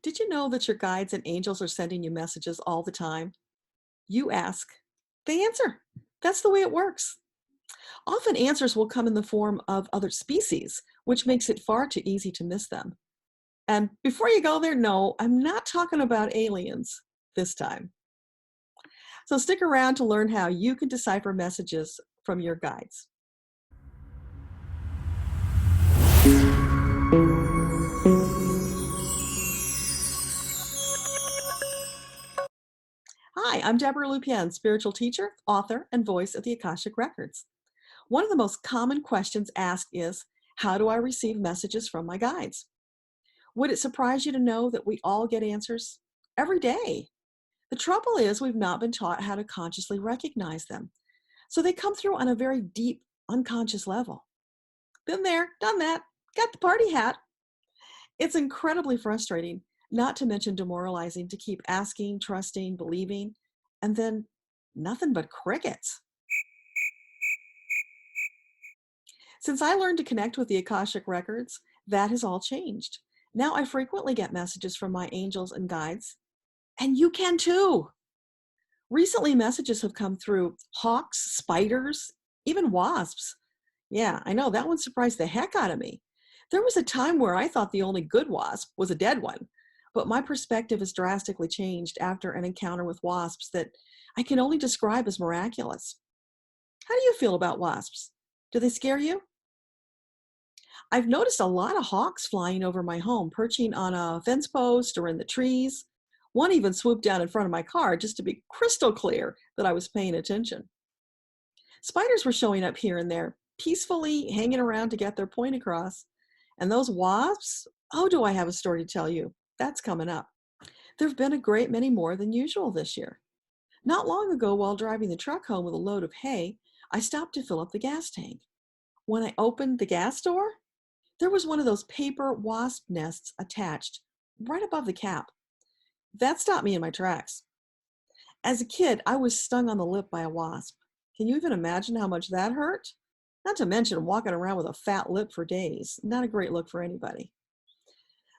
Did you know that your guides and angels are sending you messages all the time? You ask, they answer. That's the way it works. Often answers will come in the form of other species, which makes it far too easy to miss them. And before you go there, no, I'm not talking about aliens this time. So stick around to learn how you can decipher messages from your guides. Hi, I'm Deborah Lupien, spiritual teacher, author, and voice of the Akashic Records. One of the most common questions asked is, how do I receive messages from my guides? Would it surprise you to know that we all get answers every day? The trouble is we've not been taught how to consciously recognize them. So they come through on a very deep, unconscious level. Been there, done that, got the party hat. It's incredibly frustrating, not to mention demoralizing, to keep asking, trusting, believing, and then nothing but crickets. Since I learned to connect with the Akashic Records, that has all changed. Now I frequently get messages from my angels and guides, and you can too. Recently, messages have come through hawks, spiders, even wasps. Yeah, I know that one surprised the heck out of me. There was a time where I thought the only good wasp was a dead one, but my perspective has drastically changed after an encounter with wasps that I can only describe as miraculous. How do you feel about wasps? Do they scare you? I've noticed a lot of hawks flying over my home, perching on a fence post or in the trees. One even swooped down in front of my car just to be crystal clear that I was paying attention. Spiders were showing up here and there, peacefully hanging around to get their point across. And those wasps, oh, do I have a story to tell you? That's coming up. There have been a great many more than usual this year. Not long ago, while driving the truck home with a load of hay, I stopped to fill up the gas tank. When I opened the gas door, there was one of those paper wasp nests attached right above the cap. That stopped me in my tracks. As a kid, I was stung on the lip by a wasp. Can you even imagine how much that hurt? Not to mention walking around with a fat lip for days. Not a great look for anybody.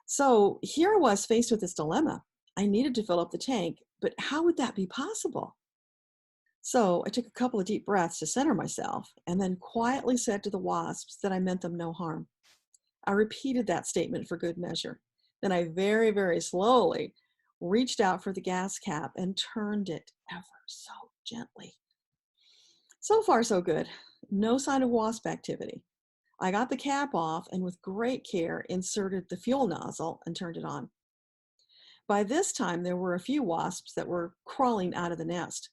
So here I was faced with this dilemma. I needed to fill up the tank, but how would that be possible? So I took a couple of deep breaths to center myself and then quietly said to the wasps that I meant them no harm. I repeated that statement for good measure. Then I very, very slowly reached out for the gas cap and turned it ever so gently. So far, so good. No sign of wasp activity. I got the cap off and with great care inserted the fuel nozzle and turned it on. By this time, there were a few wasps that were crawling out of the nest.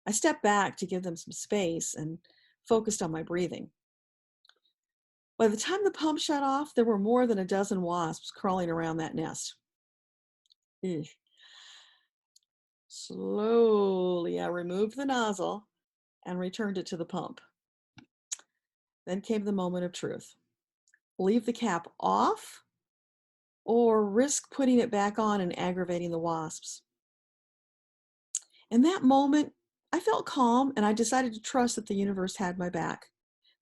I stepped back to give them some space and focused on my breathing. By the time the pump shut off, there were more than a dozen wasps crawling around that nest. Ugh. Slowly, I removed the nozzle and returned it to the pump. Then came the moment of truth. Leave the cap off or risk putting it back on and aggravating the wasps? In that moment, I felt calm and I decided to trust that the universe had my back.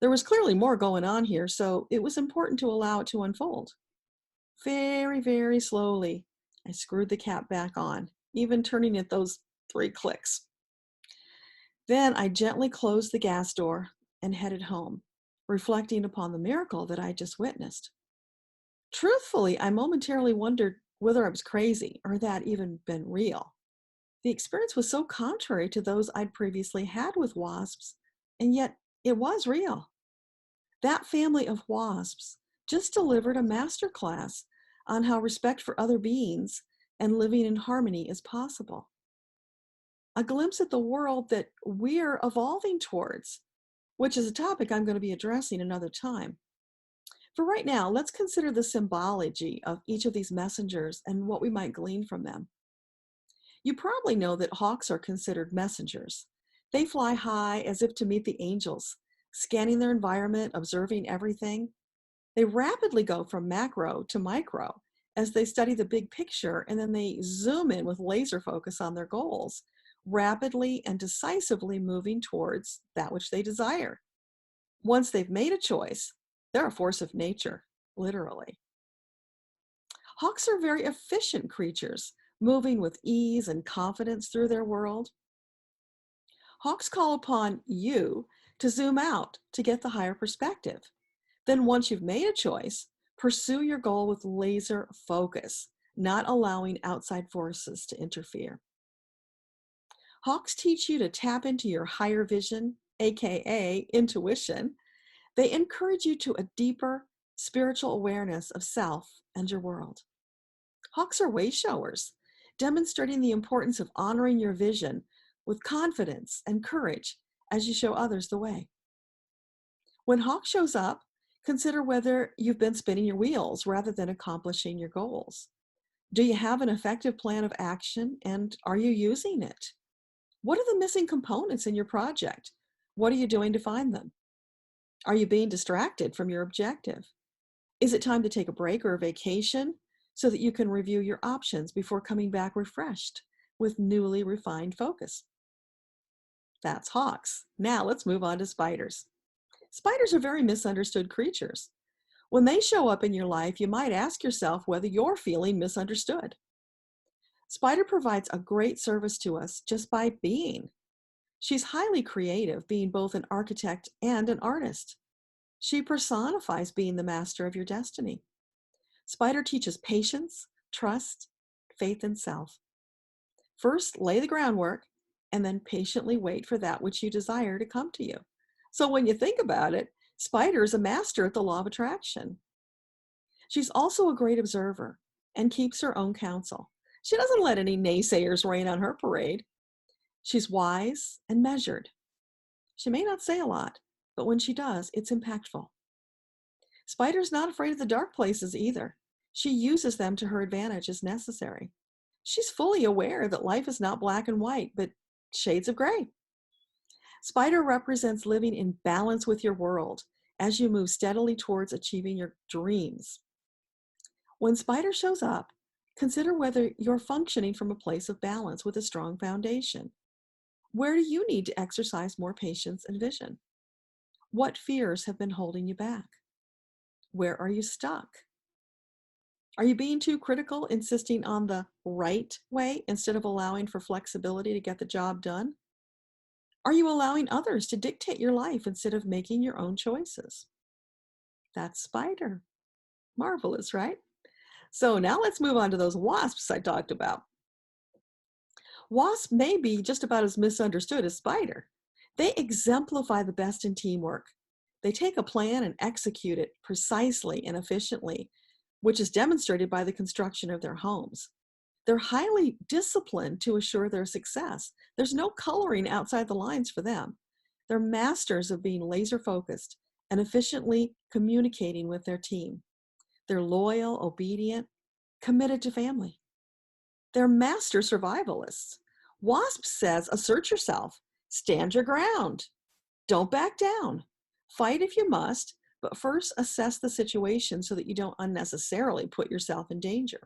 There was clearly more going on here, so it was important to allow it to unfold. Very, very slowly, I screwed the cap back on, even turning it those 3 clicks. Then I gently closed the gas door and headed home, reflecting upon the miracle that I just witnessed. Truthfully, I momentarily wondered whether I was crazy or that even been real. The experience was so contrary to those I'd previously had with wasps, and yet it was real. That family of wasps just delivered a master class on how respect for other beings and living in harmony is possible. A glimpse at the world that we're evolving towards, which is a topic I'm going to be addressing another time. For right now, let's consider the symbology of each of these messengers and what we might glean from them. You probably know that hawks are considered messengers. They fly high as if to meet the angels, scanning their environment, observing everything. They rapidly go from macro to micro as they study the big picture, and then they zoom in with laser focus on their goals, rapidly and decisively moving towards that which they desire. Once they've made a choice, they're a force of nature, literally. Hawks are very efficient creatures, moving with ease and confidence through their world. Hawks call upon you to zoom out to get the higher perspective. Then once you've made a choice, pursue your goal with laser focus, not allowing outside forces to interfere. Hawks teach you to tap into your higher vision, aka intuition. They encourage you to a deeper spiritual awareness of self and your world. Hawks are way showers, demonstrating the importance of honoring your vision with confidence and courage as you show others the way. When Hawk shows up, consider whether you've been spinning your wheels rather than accomplishing your goals. Do you have an effective plan of action, and are you using it? What are the missing components in your project? What are you doing to find them? Are you being distracted from your objective? Is it time to take a break or a vacation so that you can review your options before coming back refreshed with newly refined focus? That's Hawks. Now let's move on to spiders. Spiders are very misunderstood creatures. When they show up in your life, you might ask yourself whether you're feeling misunderstood. Spider provides a great service to us just by being. She's highly creative, being both an architect and an artist. She personifies being the master of your destiny. Spider teaches patience, trust, faith in self. First, lay the groundwork, and then patiently wait for that which you desire to come to you. So when you think about it, Spider is a master at the law of attraction. She's also a great observer and keeps her own counsel. She doesn't let any naysayers rain on her parade. She's wise and measured. She may not say a lot, but when she does, it's impactful. Spider's not afraid of the dark places either. She uses them to her advantage as necessary. She's fully aware that life is not black and white, but shades of gray. Spider represents living in balance with your world as you move steadily towards achieving your dreams. When Spider shows up, consider whether you're functioning from a place of balance with a strong foundation. Where do you need to exercise more patience and vision? What fears have been holding you back? Where are you stuck? Are you being too critical, insisting on the right way instead of allowing for flexibility to get the job done? Are you allowing others to dictate your life instead of making your own choices? That's Spider. Marvelous, right? So now let's move on to those wasps I talked about. Wasps may be just about as misunderstood as Spider. They exemplify the best in teamwork. They take a plan and execute it precisely and efficiently, which is demonstrated by the construction of their homes. They're highly disciplined to assure their success. There's no coloring outside the lines for them. They're masters of being laser focused and efficiently communicating with their team. They're loyal, obedient, committed to family. They're master survivalists. WASP says, assert yourself, stand your ground, don't back down, fight if you must, but first assess the situation so that you don't unnecessarily put yourself in danger.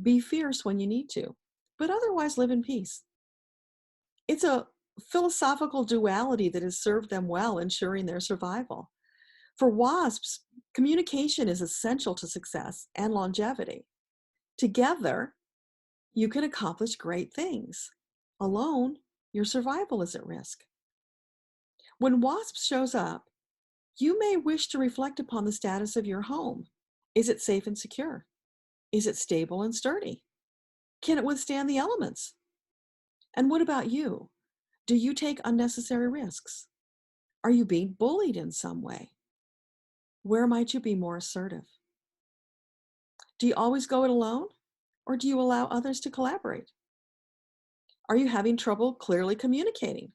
Be fierce when you need to, but otherwise live in peace. It's a philosophical duality that has served them well, ensuring their survival. For wasps, communication is essential to success and longevity. Together, you can accomplish great things. Alone, your survival is at risk. When wasp shows up, you may wish to reflect upon the status of your home. Is it safe and secure? Is it stable and sturdy? Can it withstand the elements? And what about you? Do you take unnecessary risks? Are you being bullied in some way? Where might you be more assertive? Do you always go it alone, or do you allow others to collaborate? Are you having trouble clearly communicating?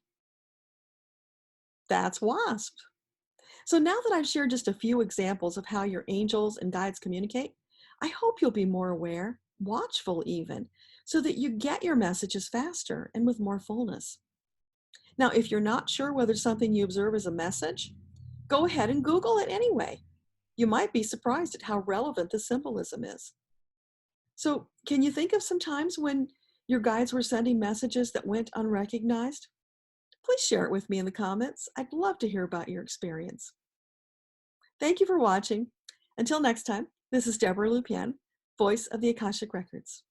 That's WASP. So now that I've shared just a few examples of how your angels and guides communicate, I hope you'll be more aware, watchful even, so that you get your messages faster and with more fullness. Now, if you're not sure whether something you observe is a message, go ahead and Google it anyway. You might be surprised at how relevant the symbolism is. So, can you think of some times when your guides were sending messages that went unrecognized? Please share it with me in the comments. I'd love to hear about your experience. Thank you for watching. Until next time, this is Deborah Lupien, voice of the Akashic Records.